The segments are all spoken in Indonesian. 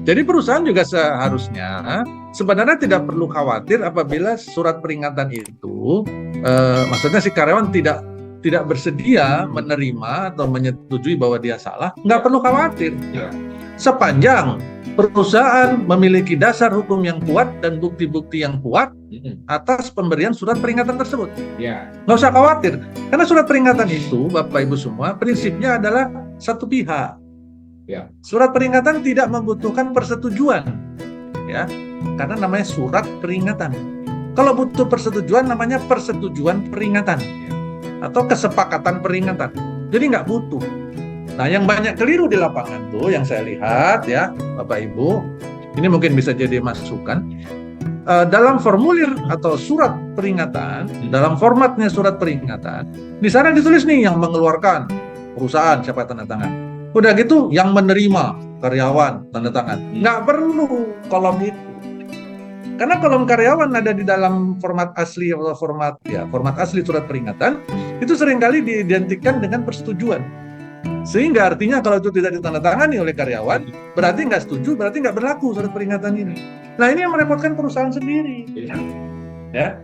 Jadi perusahaan juga seharusnya sebenarnya tidak perlu khawatir apabila surat peringatan itu, maksudnya si karyawan tidak bersedia menerima atau menyetujui bahwa dia salah, nggak perlu khawatir. Sepanjang perusahaan memiliki dasar hukum yang kuat dan bukti-bukti yang kuat atas pemberian surat peringatan tersebut. Nggak usah khawatir, karena surat peringatan itu, Bapak Ibu semua, prinsipnya adalah satu pihak. Surat peringatan tidak membutuhkan persetujuan, ya, karena namanya surat peringatan. Kalau butuh persetujuan, namanya persetujuan peringatan atau kesepakatan peringatan. Jadi nggak butuh. Nah, yang banyak keliru di lapangan tuh, yang saya lihat ya, Bapak Ibu, ini mungkin bisa jadi masukan. Dalam formulir atau surat peringatan, dalam formatnya surat peringatan, di sana ditulis nih yang mengeluarkan perusahaan siapa tanda tangan. Udah gitu yang menerima karyawan tanda tangan. Nggak perlu kolom itu. Karena kolom karyawan ada di dalam format asli atau format asli surat peringatan, itu seringkali diidentikan dengan persetujuan. Sehingga artinya kalau itu tidak ditandatangani oleh karyawan, berarti nggak setuju, berarti nggak berlaku surat peringatan ini. Nah, ini yang merepotkan perusahaan sendiri. Ya,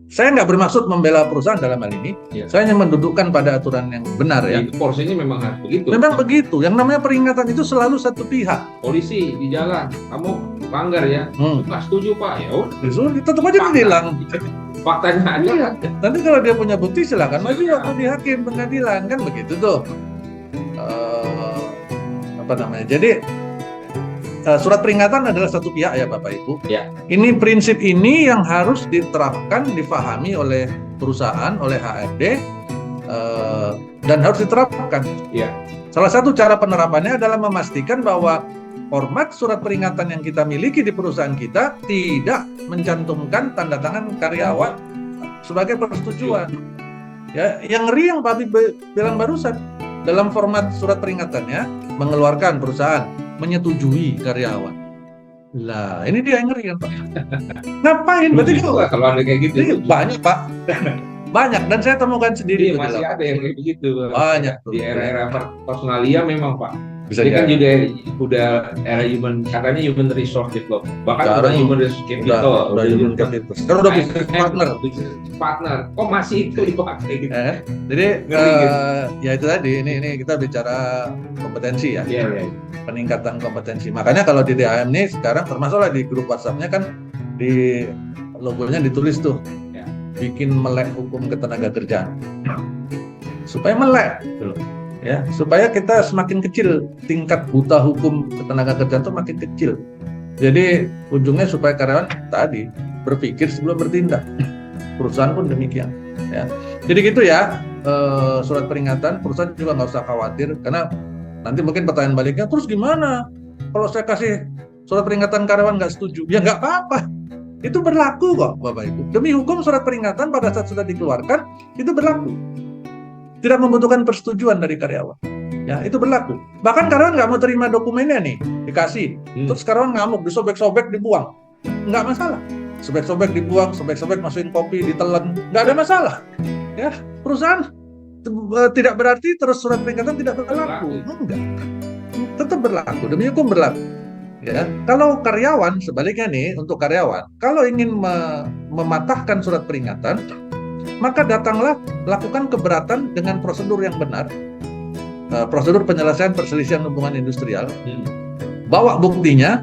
saya nggak bermaksud membela perusahaan dalam hal ini. Saya hanya mendudukkan pada aturan yang benar ya. Porsinya memang harus begitu. Memang begitu. Yang namanya peringatan itu selalu satu pihak. Polisi di jalan, kamu langgar ya, nggak setuju Pak, ya udah. Tetap aja ditilang. Faktanya aja. Iya. Nanti kalau dia punya bukti silakan maju waktu di hakim pengadilan, kan begitu tuh. Jadi surat peringatan adalah satu pihak ya Bapak Ibu. Ini prinsip ini yang harus diterapkan, difahami oleh perusahaan, oleh HRD, dan harus diterapkan. Salah satu cara penerapannya adalah memastikan bahwa format surat peringatan yang kita miliki di perusahaan kita tidak mencantumkan tanda tangan karyawan sebagai persetujuan. Ya, yang ngeri yang Pak Habib bilang barusan, dalam format surat peringatannya mengeluarkan perusahaan menyetujui karyawan. Lah, ini dia yang ngeri kan Pak. Ngapain? Berarti kalau ada kayak gitu banyak Pak. Banyak, dan saya temukan sendiri. Masih ada yang kayak begitu. Banyak di era-era personalia memang Pak. Bisa ini kan udah era katanya human resource development. Bahkan udah human resource capital. Sekarang udah business partner. Kok masih itu dipakai gitu? Jadi ya itu tadi, ini kita bicara kompetensi ya. Peningkatan kompetensi. Makanya kalau di DAM ini sekarang termasuklah di grup WhatsApp-nya kan di logonya ditulis tuh. Bikin melek hukum ketenaga kerjaan. Supaya melek gitu. Ya, supaya kita semakin kecil tingkat buta hukum ketenaga kerjaan itu makin kecil. Jadi ujungnya supaya karyawan tadi berpikir sebelum bertindak. Perusahaan pun demikian. Ya. Jadi gitu ya, surat peringatan perusahaan juga nggak usah khawatir karena nanti mungkin pertanyaan baliknya, terus gimana kalau saya kasih surat peringatan karyawan nggak setuju? Ya nggak apa-apa. Itu berlaku kok Bapak Ibu. Demi hukum surat peringatan pada saat sudah dikeluarkan itu berlaku. Tidak membutuhkan persetujuan dari karyawan. Ya, itu berlaku. Bahkan karyawan nggak mau terima dokumennya nih, dikasih. Terus karyawan ngamuk, disobek-sobek, dibuang. Nggak masalah. Sobek-sobek dibuang, sobek-sobek masukin kopi, ditelan. Nggak ada masalah. Ya, perusahaan tidak berarti terus surat peringatan tidak berlaku. Enggak. Tetap berlaku, demi hukum berlaku. Ya, kalau karyawan sebaliknya nih, untuk karyawan, kalau ingin mematahkan surat peringatan, maka datanglah lakukan keberatan dengan prosedur yang benar, prosedur penyelesaian perselisihan hubungan industrial, bawa buktinya,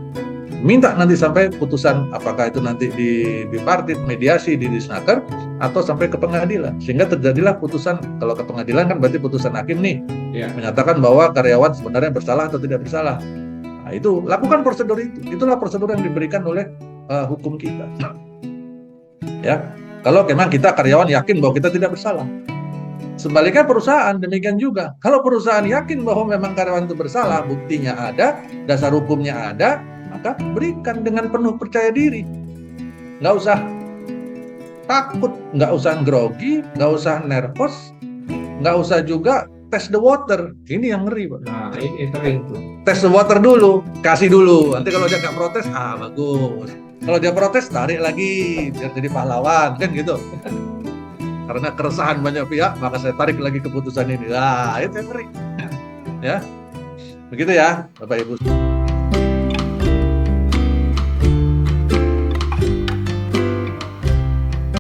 minta nanti sampai putusan, apakah itu nanti di bipartit, mediasi, di disnaker, atau sampai ke pengadilan, sehingga terjadilah putusan. Kalau ke pengadilan kan berarti putusan hakim nih, menyatakan bahwa karyawan sebenarnya bersalah atau tidak bersalah. Nah, itu lakukan prosedur itu, itulah prosedur yang diberikan oleh hukum kita. Ya. Kalau memang kita karyawan yakin bahwa kita tidak bersalah. Sebaliknya perusahaan demikian juga. Kalau perusahaan yakin bahwa memang karyawan itu bersalah, buktinya ada, dasar hukumnya ada, maka berikan dengan penuh percaya diri. Nggak usah takut, nggak usah grogi, nggak usah nervous, nggak usah juga test the water. Ini yang ngeri Pak. Nah, ini sering tuh. Test the water dulu, kasih dulu. Nanti kalau dia nggak protes, bagus. Kalau dia protes, tarik lagi biar jadi pahlawan, kan gitu. Karena keresahan banyak pihak, maka saya tarik lagi keputusan ini. Itu yang ngeri. Ya, begitu ya, Bapak Ibu.